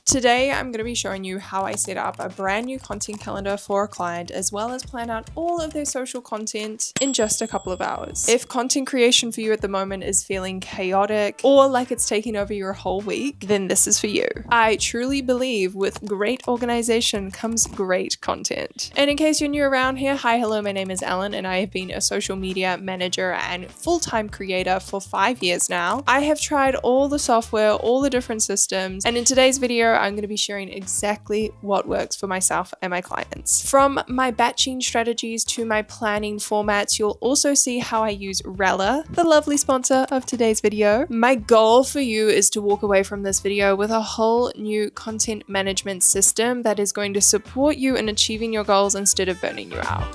Today, I'm going to be showing you how I set up a brand new content calendar for a client, as well as plan out all of their social content in just a couple of hours. If content creation for you at the moment is feeling chaotic or like it's taking over your whole week, then this is for you. I truly believe with great organization comes great content. And in case you're new around here, hi, hello, my name is Ellen, and I have been a social media manager and full-time creator for 5 years now. I have tried all the software, all the different systems, and in today's video, I'm going to be sharing exactly what works for myself and my clients. From my batching strategies to my planning formats, you'll also see how I use Rella, the lovely sponsor of today's video. My goal for you is to walk away from this video with a whole new content management system that is going to support you in achieving your goals instead of burning you out.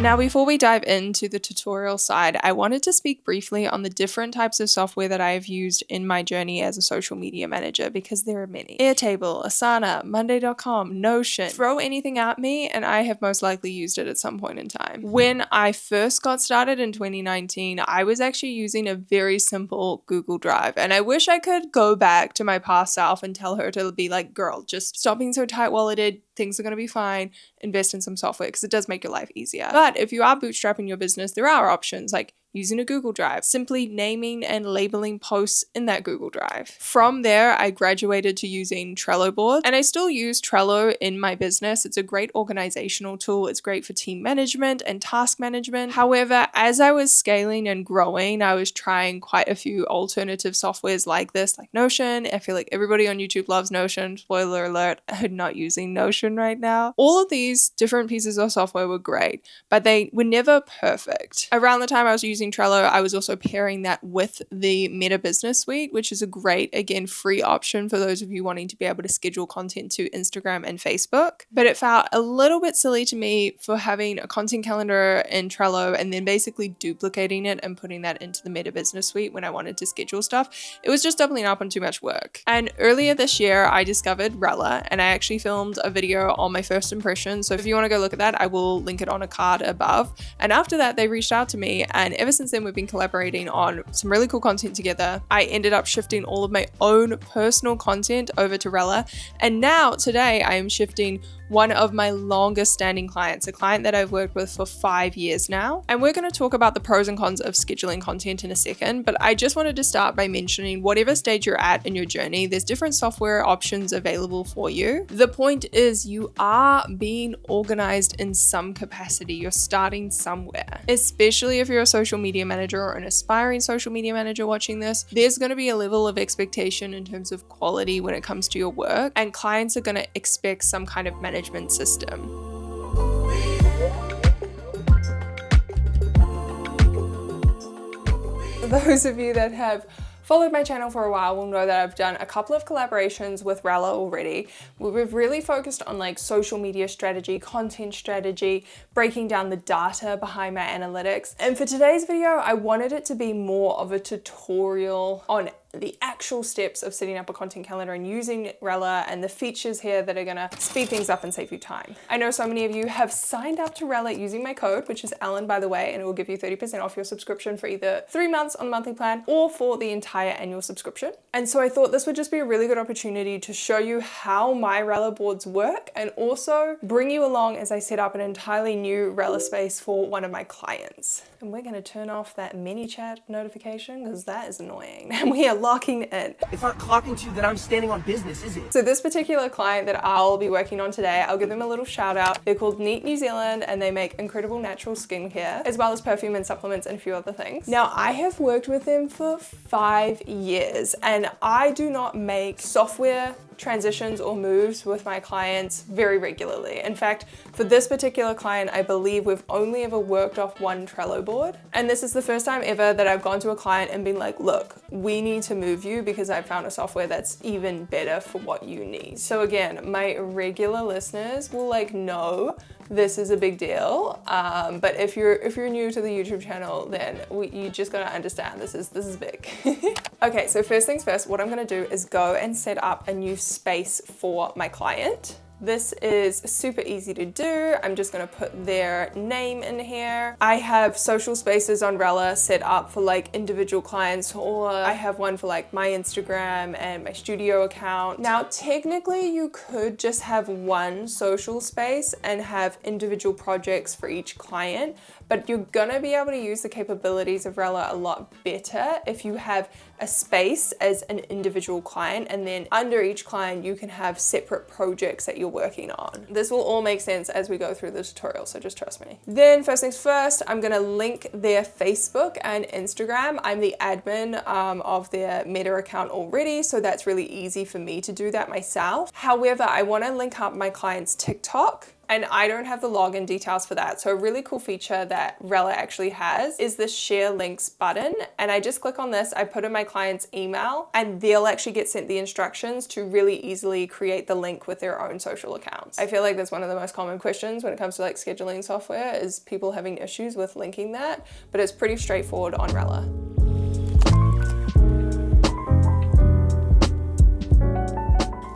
Now, before we dive into the tutorial side, I wanted to speak briefly on the different types of software that I have used in my journey as a social media manager, because there are many. Airtable, Asana, Monday.com, Notion. Throw anything at me and I have most likely used it at some point in time. When I first got started in 2019, I was actually using a very simple Google Drive, and I wish I could go back to my past self and tell her to be like, girl, just stop being so tight-walleted. Things are going to be fine. Invest in some software because it does make your life easier. But if you are bootstrapping your business, there are options like using a Google Drive, simply naming and labeling posts in that Google Drive. From there, I graduated to using Trello boards, and I still use Trello in my business. It's a great organizational tool. It's great for team management and task management. However, as I was scaling and growing, I was trying quite a few alternative softwares like this, like Notion. I feel like everybody on YouTube loves Notion. Spoiler alert, I'm not using Notion right now. All of these different pieces of software were great, but they were never perfect. Around the time I was using Trello, I was also pairing that with the Meta Business Suite, which is a great, again, free option for those of you wanting to be able to schedule content to Instagram and Facebook. But it felt a little bit silly to me for having a content calendar in Trello and then basically duplicating it and putting that into the Meta Business Suite when I wanted to schedule stuff. It was just doubling up on too much work. And earlier this year, I discovered Rella, and I actually filmed a video on my first impression. So if you want to go look at that, I will link it on a card above. And after that, they reached out to me, and ever since then, we've been collaborating on some really cool content together. I ended up shifting all of my own personal content over to Rella, and now today I am shifting one of my longest standing clients, a client that I've worked with for 5 years now. And we're going to talk about the pros and cons of scheduling content in a second, but I just wanted to start by mentioning whatever stage you're at in your journey, there's different software options available for you. The point is you are being organized in some capacity. You're starting somewhere, especially if you're a social media manager or an aspiring social media manager watching this. There's going to be a level of expectation in terms of quality when it comes to your work, and clients are going to expect some kind of management system. Those of you that have followed my channel for a while will know that I've done a couple of collaborations with Rella already. We've really focused on like social media strategy, content strategy, breaking down the data behind my analytics. And for today's video, I wanted it to be more of a tutorial on the actual steps of setting up a content calendar and using Rella and the features here that are gonna speed things up and save you time. I know so many of you have signed up to Rella using my code, which is Ellen, by the way, and it will give you 30% off your subscription for either 3 months on the monthly plan or for the entire annual subscription. And so I thought this would just be a really good opportunity to show you how my Rella boards work and also bring you along as I set up an entirely new Rella space for one of my clients. And we're gonna turn off that ManyChat notification because that is annoying. And we are locking in. It's not clocking to that I'm standing on business, is it? So this particular client that I'll be working on today, I'll give them a little shout out. They're called Neat New Zealand, and they make incredible natural skincare, as well as perfume and supplements and a few other things. Now, I have worked with them for 5 years, and I do not make software transitions or moves with my clients very regularly. In fact, for this particular client, I believe we've only ever worked off one Trello board. And this is the first time ever that I've gone to a client and been like, look, we need to move you because I found a software that's even better for what you need. So again, my regular listeners will like know this is a big deal. But if you're new to the YouTube channel, then you just gotta understand this is big. Okay, so first things first, what I'm gonna do is go and set up a new space for my client. This is super easy to do. I'm just gonna put their name in here. I have social spaces on Rella set up for like individual clients, or I have one for like my Instagram and my studio account. Now, technically you could just have one social space and have individual projects for each client, but you're gonna be able to use the capabilities of Rella a lot better if you have a space as an individual client, and then under each client you can have separate projects that you're working on. This will all make sense as we go through the tutorial, so just trust me. Then first things first, I'm gonna link their Facebook and Instagram. I'm the admin of their Meta account already, so that's really easy for me to do that myself. However, I wanna link up my client's TikTok, and I don't have the login details for that. So a really cool feature that Rella actually has is this share links button. And I just click on this, I put in my client's email, and they'll actually get sent the instructions to really easily create the link with their own social accounts. I feel like that's one of the most common questions when it comes to like scheduling software, is people having issues with linking that, but it's pretty straightforward on Rella.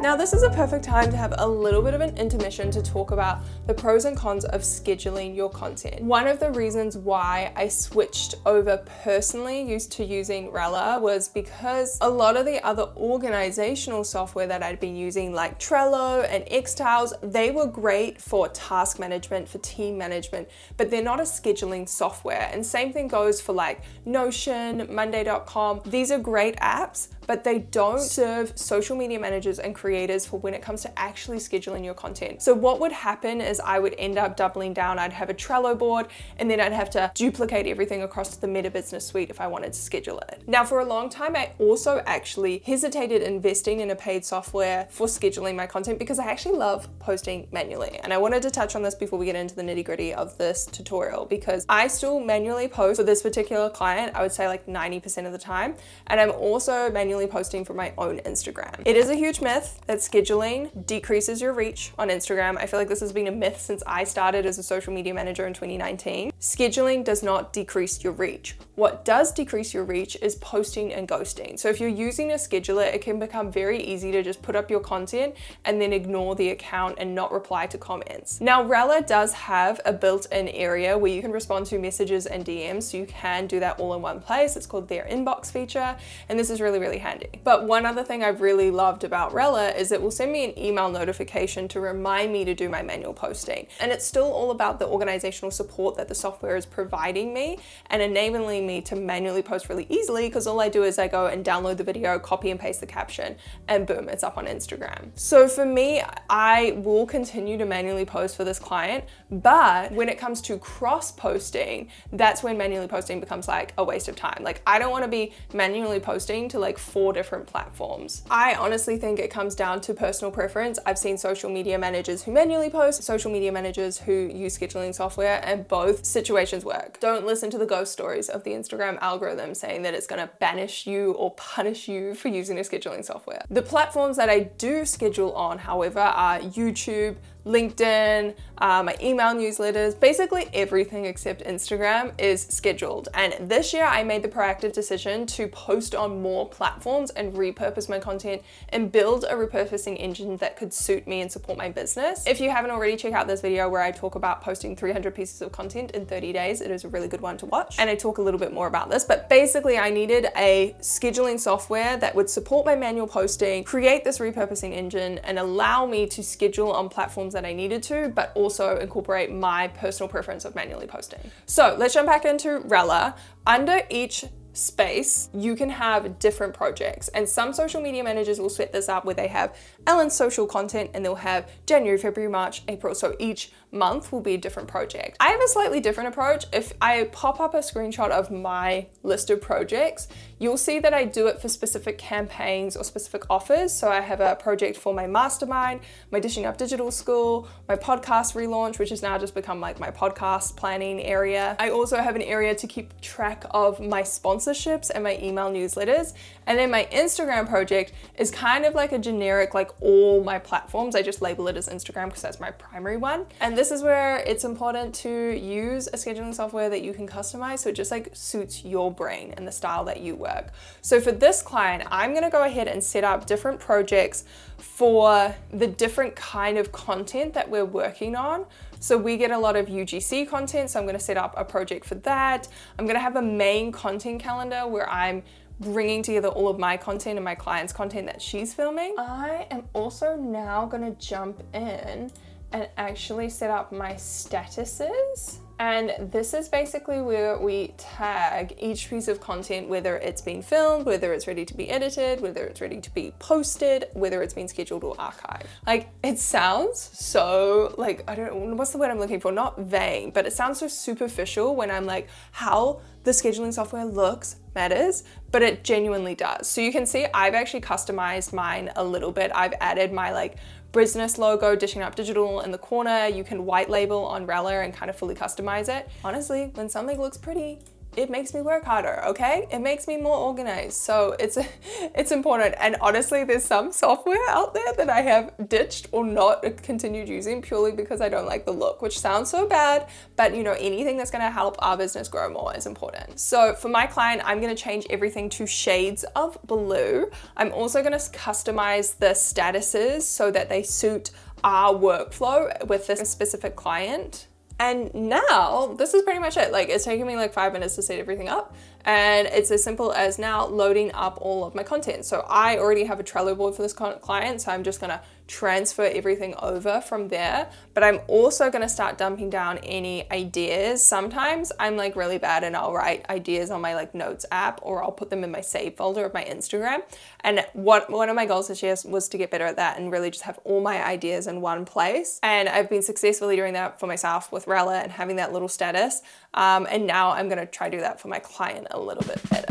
Now, this is a perfect time to have a little bit of an intermission to talk about the pros and cons of scheduling your content. One of the reasons why I switched over personally to using Rella was because a lot of the other organizational software that I'd been using, like Trello and Xtiles, they were great for task management, for team management, but they're not a scheduling software. And same thing goes for like Notion, Monday.com. These are great apps, but they don't serve social media managers and creators for when it comes to actually scheduling your content. So what would happen is I would end up doubling down. I'd have a Trello board, and then I'd have to duplicate everything across to the Meta Business Suite if I wanted to schedule it. Now, for a long time, I also actually hesitated investing in a paid software for scheduling my content because I actually love posting manually. And I wanted to touch on this before we get into the nitty-gritty of this tutorial, because I still manually post for this particular client, I would say like 90% of the time. And I'm also manually posting for my own Instagram. It is a huge myth that scheduling decreases your reach on Instagram. I feel like this has been a myth since I started as a social media manager in 2019. Scheduling does not decrease your reach. What does decrease your reach is posting and ghosting. So if you're using a scheduler, it can become very easy to just put up your content and then ignore the account and not reply to comments. Now, Rella does have a built-in area where you can respond to messages and DMs, so you can do that all in one place. It's called their inbox feature, and this is really, really handy. But one other thing I've really loved about Rella is it will send me an email notification to remind me to do my manual posting. And it's still all about the organizational support that the software is providing me and enabling me to manually post really easily, because all I do is I go and download the video, copy and paste the caption, and boom, it's up on Instagram. So for me, I will continue to manually post for this client, but when it comes to cross posting, that's when manually posting becomes like a waste of time. Like, I don't want to be manually posting to like 4 different platforms. I honestly think it comes down to personal preference. I've seen social media managers who manually post, social media managers who use scheduling software, and both situations work. Don't listen to the ghost stories of the Instagram algorithm saying that it's gonna banish you or punish you for using a scheduling software. The platforms that I do schedule on, however, are YouTube, LinkedIn, my email newsletters, basically everything except Instagram is scheduled. And this year I made the proactive decision to post on more platforms and repurpose my content and build a repurposing engine that could suit me and support my business. If you haven't already, check out this video where I talk about posting 300 pieces of content in 30 days. It is a really good one to watch. And I talk a little bit more about this, but basically I needed a scheduling software that would support my manual posting, create this repurposing engine, and allow me to schedule on platforms that I needed to, but also incorporate my personal preference of manually posting. So let's jump back into Rella. Under each space, you can have different projects, and some social media managers will set this up where they have Ellen's social content and they'll have January, February, March, April. So each month will be a different project. I have a slightly different approach. If I pop up a screenshot of my list of projects, you'll see that I do it for specific campaigns or specific offers. So I have a project for my mastermind, my Dishing Up Digital School, my podcast relaunch, which has now just become like my podcast planning area. I also have an area to keep track of my sponsors sponsorships and my email newsletters. And then my Instagram project is kind of like a generic, like all my platforms. I just label it as Instagram because that's my primary one. And this is where it's important to use a scheduling software that you can customize so it just like suits your brain and the style that you work. So for this client, I'm gonna go ahead and set up different projects for the different kind of content that we're working on. So we get a lot of UGC content, so I'm gonna set up a project for that. I'm gonna have a main content calendar where I'm bringing together all of my content and my client's content that she's filming. I am also now gonna jump in and actually set up my statuses. And this is basically where we tag each piece of content, whether it's been filmed, whether it's ready to be edited, whether it's ready to be posted, whether it's been scheduled or archived. Like, it sounds so, like, I don't know, what's the word I'm looking for? Not vain, but it sounds so superficial when I'm like, how the scheduling software looks matters, but it genuinely does. So you can see I've actually customized mine a little bit. I've added my like business logo, Dishing Up Digital in the corner. You can white label on Rella and kind of fully customize it. Honestly, when something looks pretty, it makes me work harder, okay? It makes me more organized. So it's important. And honestly, there's some software out there that I have ditched or not continued using purely because I don't like the look, which sounds so bad, but you know, anything that's gonna help our business grow more is important. So for my client, I'm gonna change everything to shades of blue. I'm also gonna customize the statuses so that they suit our workflow with this specific client. And now this is pretty much it. Like, it's taken me like 5 minutes to set everything up, and it's as simple as now loading up all of my content. So I already have a Trello board for this client, so I'm just gonna transfer everything over from there. But I'm also gonna start dumping down any ideas. Sometimes I'm like really bad and I'll write ideas on my like notes app, or I'll put them in my save folder of my Instagram. And one of my goals this year was to get better at that and really just have all my ideas in one place. And I've been successfully doing that for myself with Rella and having that little status. And now I'm gonna try to do that for my client a little bit better.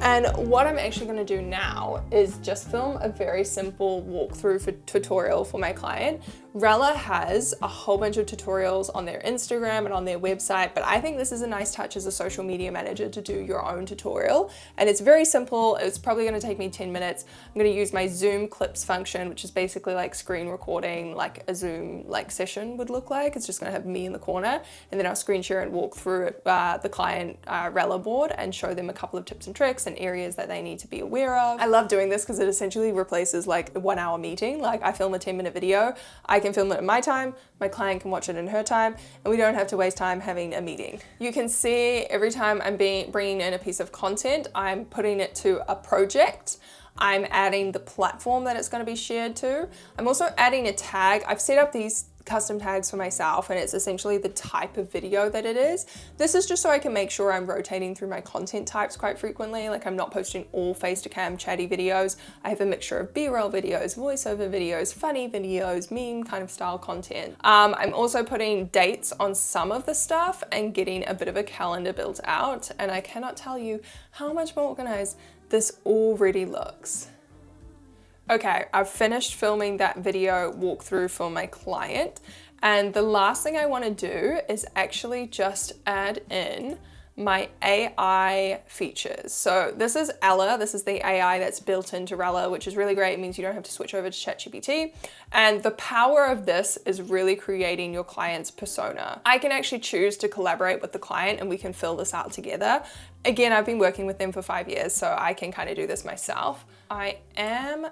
And what I'm actually gonna do now is just film a very simple walkthrough tutorial for my client. Rella has a whole bunch of tutorials on their Instagram and on their website, but I think this is a nice touch as a social media manager to do your own tutorial. And it's very simple. It's probably gonna take me 10 minutes. I'm gonna use my Zoom clips function, which is basically like screen recording, like a Zoom like session would look like. It's just gonna have me in the corner, and then I'll screen share and walk through the client Rella board and show them a couple of tips and tricks and areas that they need to be aware of. I love doing this because it essentially replaces like a 1 hour meeting. Like, I film a 10-minute video, I can film it in my time, my client can watch it in her time, and we don't have to waste time having a meeting. You can see every time I'm bringing in a piece of content, I'm putting it to a project. I'm adding the platform that it's going to be shared to. I'm also adding a tag. I've set up these custom tags for myself, and it's essentially the type of video that it is. This is just so I can make sure I'm rotating through my content types quite frequently. Like, I'm not posting all face-to-cam chatty videos. I have a mixture of B-roll videos, voiceover videos, funny videos, meme kind of style content. I'm also putting dates on some of the stuff and getting a bit of a calendar built out, and I cannot tell you how much more organized this already looks. Okay, I've finished filming that video walkthrough for my client, and the last thing I want to do is actually just add in my AI features. So this is Ella, this is the AI that's built into Rella, which is really great. It means you don't have to switch over to ChatGPT. And the power of this is really creating your client's persona. I can actually choose to collaborate with the client and we can fill this out together. Again, I've been working with them for 5 years, so I can kind of do this myself. I am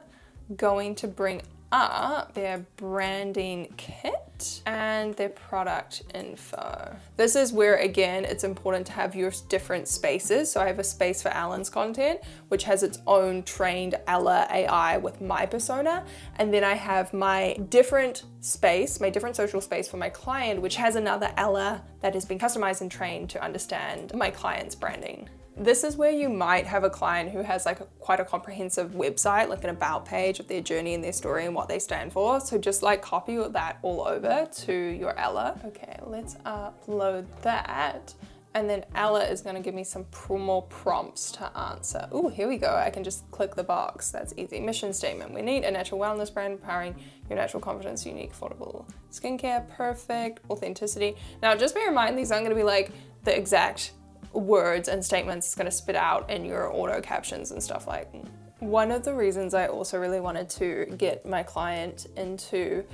going to bring up their branding kit and their product info. This is where, again, it's important to have your different spaces. So I have a space for Alan's content, which has its own trained Ella AI with my persona. And then I have my different space, my different social space for my client, which has another Ella that has been customized and trained to understand my client's branding. This is where you might have a client who has like quite a comprehensive website, like an about page of their journey and their story and what they stand for. So just like copy that all over to your Ella. Okay, let's upload that. And then Ella is going to give me some more prompts to answer. Oh, here we go. I can just click the box. That's easy. Mission statement. We need a natural wellness brand empowering your natural confidence, unique, affordable skincare. Perfect. Authenticity. Now, just bear in mind, these aren't going to be like the exact words and statements it's going to spit out in your auto captions and stuff like that. One of the reasons I also really wanted to get my client into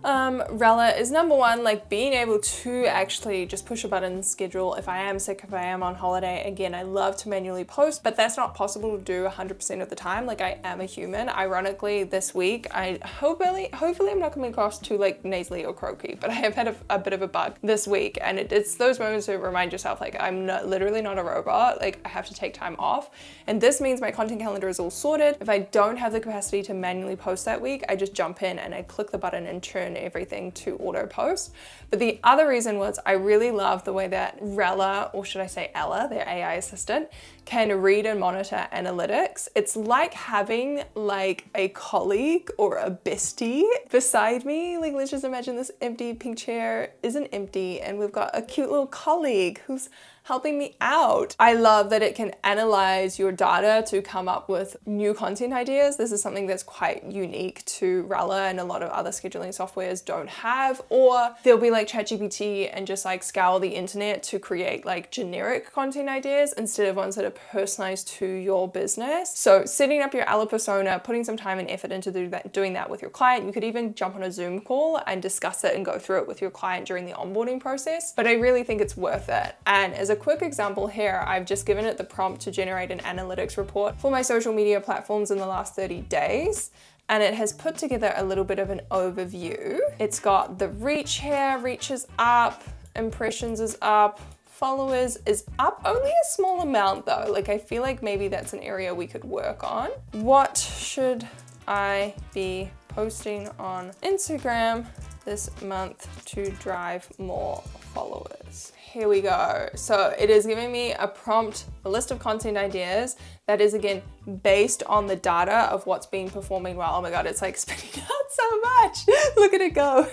Rella is number one, like being able to actually just push a button and schedule if I am sick, if I am on holiday. Again, I love to manually post, but that's not possible to do 100% of the time. Like I am a human. Ironically, this week, hopefully I'm not coming across too like nasally or croaky, but I have had a bit of a bug this week. And it's those moments to remind yourself, like I'm literally not a robot. Like I have to take time off. And this means my content calendar is all sorted. If I don't have the capacity to manually post that week, I just jump in and I click the button and turn everything to auto post. But the other reason was I really love the way that Rella, or should I say Ella, their AI assistant, can read and monitor analytics. It's like having like a colleague or a bestie beside me. Like let's just imagine this empty pink chair isn't empty and we've got a cute little colleague who's helping me out. I love that it can analyze your data to come up with new content ideas. This is something that's quite unique to Rella and a lot of other scheduling softwares don't have. Or there'll be like ChatGPT and just like scour the internet to create like generic content ideas instead of ones that are personalized to your business. So setting up your Ella persona, putting some time and effort into doing that with your client. You could even jump on a Zoom call and discuss it and go through it with your client during the onboarding process. But I really think it's worth it. And as a quick example here, I've just given it the prompt to generate an analytics report for my social media platforms in the last 30 days. And it has put together a little bit of an overview. It's got the reach here, reach is up, impressions is up, followers is up, only a small amount though. Like I feel like maybe that's an area we could work on. What should I be posting on Instagram this month to drive more followers? Here we go. So it is giving me a prompt, a list of content ideas that is again based on the data of what's been performing well. Oh my God, it's like spitting out so much. Look at it go.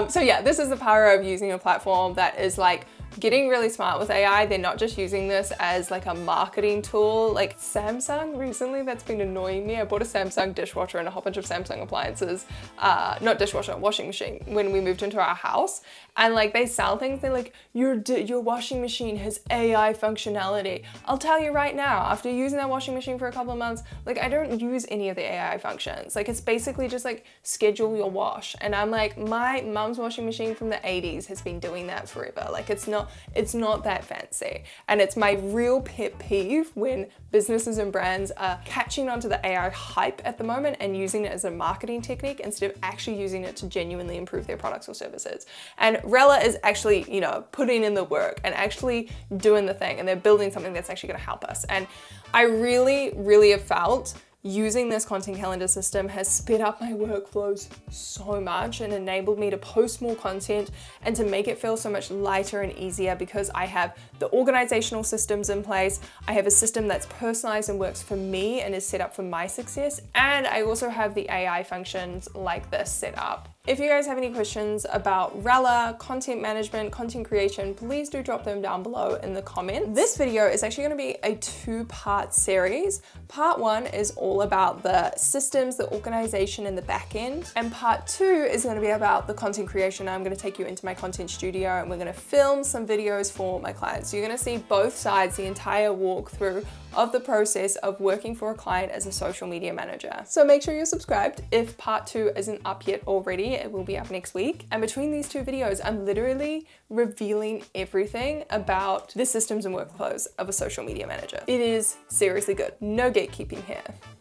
So yeah, this is the power of using a platform that is like getting really smart with AI. They're not just using this as like a marketing tool. Like Samsung recently, that's been annoying me. I bought a Samsung dishwasher and a whole bunch of Samsung appliances, not dishwasher, washing machine, when we moved into our house. And like they sell things, they're like, your washing machine has AI functionality. I'll tell you right now, after using that washing machine for a couple of months, like I don't use any of the AI functions. Like it's basically just like schedule your wash. And I'm like, my mom's washing machine from the 80s has been doing that forever. Like it's not that fancy. And it's my real pet peeve when businesses and brands are catching onto the AI hype at the moment and using it as a marketing technique instead of actually using it to genuinely improve their products or services. And Rella is actually, you know, putting in the work and actually doing the thing, and they're building something that's actually going to help us. And I really have felt using this content calendar system has sped up my workflows so much and enabled me to post more content and to make it feel so much lighter and easier because I have the organizational systems in place. I have a system that's personalized and works for me and is set up for my success. And I also have the AI functions like this set up. If you guys have any questions about Rella, content management, content creation, please do drop them down below in the comments. This video is actually going to be a 2-part series. Part 1 is all about the systems, the organization, and the back end. And part 2 is going to be about the content creation. I'm going to take you into my content studio and we're going to film some videos for my clients. So you're going to see both sides, the entire walkthrough of the process of working for a client as a social media manager. So make sure you're subscribed. If part 2 isn't up yet already, it will be up next week. And between these 2 videos, I'm literally revealing everything about the systems and workflows of a social media manager. It is seriously good. No gatekeeping here.